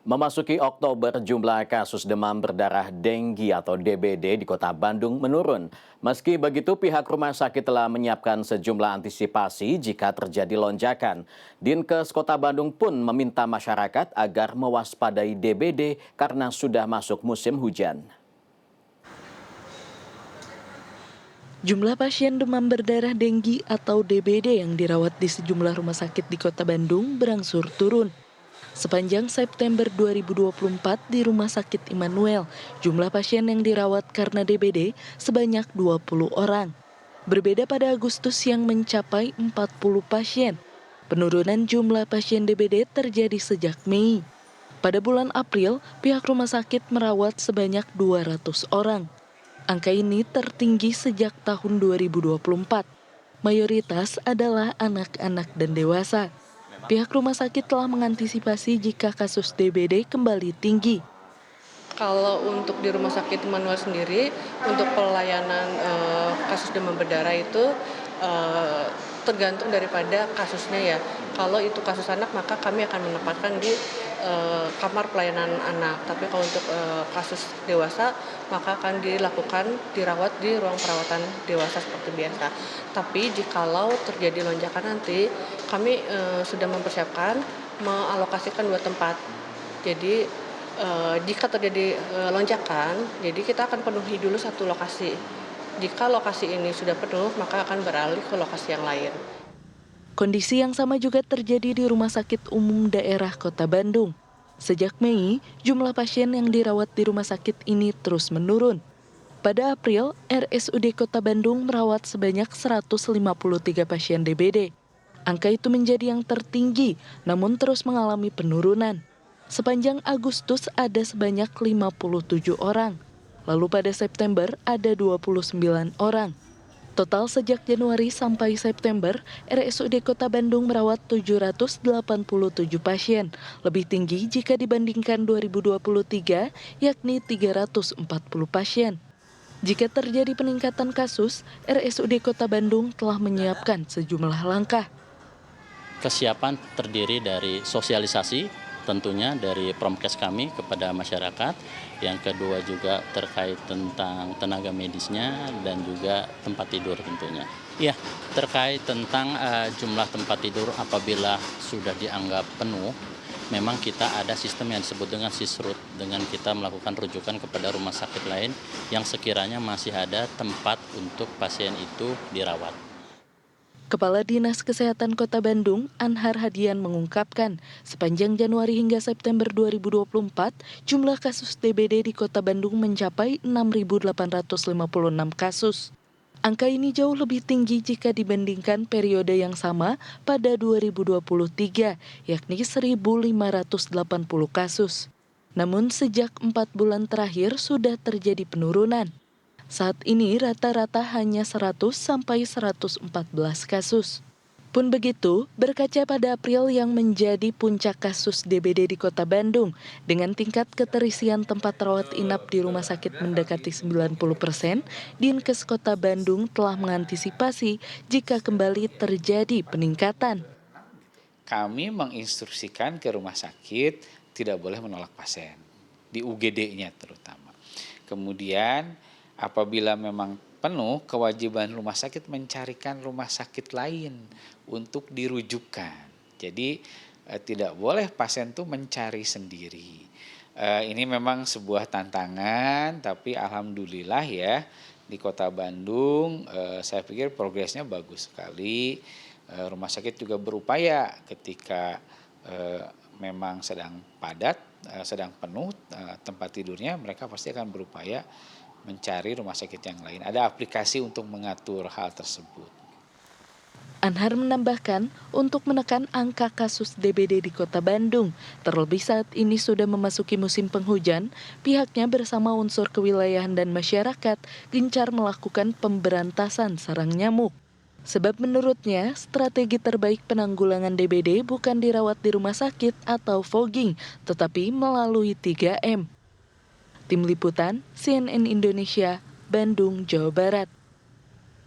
Memasuki Oktober, jumlah kasus demam berdarah Denggi atau DBD di Kota Bandung menurun. Meski begitu, pihak rumah sakit telah menyiapkan sejumlah antisipasi jika terjadi lonjakan. Dinkes Kota Bandung pun meminta masyarakat agar mewaspadai DBD karena sudah masuk musim hujan. Jumlah pasien demam berdarah Denggi atau DBD yang dirawat di sejumlah rumah sakit di Kota Bandung berangsur turun. Sepanjang September 2024 di Rumah Sakit Immanuel, jumlah pasien yang dirawat karena DBD sebanyak 20 orang. Berbeda pada Agustus yang mencapai 40 pasien. Penurunan jumlah pasien DBD terjadi sejak Mei. Pada bulan April, pihak rumah sakit merawat sebanyak 200 orang. Angka ini tertinggi sejak tahun 2024. Mayoritas adalah anak-anak dan dewasa. Pihak rumah sakit telah mengantisipasi jika kasus DBD kembali tinggi. Kalau untuk di Rumah Sakit Immanuel sendiri, untuk pelayanan kasus demam berdarah itu tergantung daripada kasusnya ya. Kalau itu kasus anak, maka kami akan menempatkan di kamar pelayanan anak. Tapi kalau untuk kasus dewasa, maka akan dirawat di ruang perawatan dewasa seperti biasa. Tapi jikalau terjadi lonjakan nanti, kami sudah mempersiapkan mengalokasikan 2 tempat. Jadi jika terjadi lonjakan, jadi kita akan penuhi dulu satu lokasi. Jika lokasi ini sudah penuh, maka akan beralih ke lokasi yang lain. Kondisi yang sama juga terjadi di Rumah Sakit Umum Daerah Kota Bandung. Sejak Mei, jumlah pasien yang dirawat di rumah sakit ini terus menurun. Pada April, RSUD Kota Bandung merawat sebanyak 153 pasien DBD. Angka itu menjadi yang tertinggi, namun terus mengalami penurunan. Sepanjang Agustus ada sebanyak 57 orang. Lalu pada September ada 29 orang. Total sejak Januari sampai September, RSUD Kota Bandung merawat 787 pasien, lebih tinggi jika dibandingkan 2023, yakni 340 pasien. Jika terjadi peningkatan kasus, RSUD Kota Bandung telah menyiapkan sejumlah langkah. Kesiapan terdiri dari sosialisasi, tentunya dari Promkes kami kepada masyarakat. Yang kedua juga terkait tentang tenaga medisnya dan juga tempat tidur tentunya. Ya, terkait tentang jumlah tempat tidur apabila sudah dianggap penuh, memang kita ada sistem yang disebut dengan sisrut, dengan kita melakukan rujukan kepada rumah sakit lain yang sekiranya masih ada tempat untuk pasien itu dirawat. Kepala Dinas Kesehatan Kota Bandung, Anhar Hadian mengungkapkan, sepanjang Januari hingga September 2024, jumlah kasus DBD di Kota Bandung mencapai 6.856 kasus. Angka ini jauh lebih tinggi jika dibandingkan periode yang sama pada 2023, yakni 1.580 kasus. Namun sejak 4 bulan terakhir sudah terjadi penurunan. Saat ini rata-rata hanya 100 sampai 114 kasus. Pun begitu, berkaca pada April yang menjadi puncak kasus DBD di Kota Bandung, dengan tingkat keterisian tempat rawat inap di rumah sakit mendekati 90%, Dinkes Kota Bandung telah mengantisipasi jika kembali terjadi peningkatan. Kami menginstruksikan ke rumah sakit tidak boleh menolak pasien, di UGD-nya terutama. Kemudian apabila memang penuh, kewajiban rumah sakit mencarikan rumah sakit lain untuk dirujukan. Jadi tidak boleh pasien itu mencari sendiri. Ini memang sebuah tantangan, tapi alhamdulillah ya di Kota Bandung saya pikir progresnya bagus sekali. Rumah sakit juga berupaya ketika memang sedang padat, sedang penuh tempat tidurnya, mereka pasti akan berupaya mencari rumah sakit yang lain. Ada aplikasi untuk mengatur hal tersebut. Anhar menambahkan, untuk menekan angka kasus DBD di Kota Bandung, terlebih saat ini sudah memasuki musim penghujan, pihaknya bersama unsur kewilayahan dan masyarakat gencar melakukan pemberantasan sarang nyamuk. Sebab menurutnya, strategi terbaik penanggulangan DBD bukan dirawat di rumah sakit atau fogging, tetapi melalui 3M. Tim Liputan, CNN Indonesia, Bandung, Jawa Barat.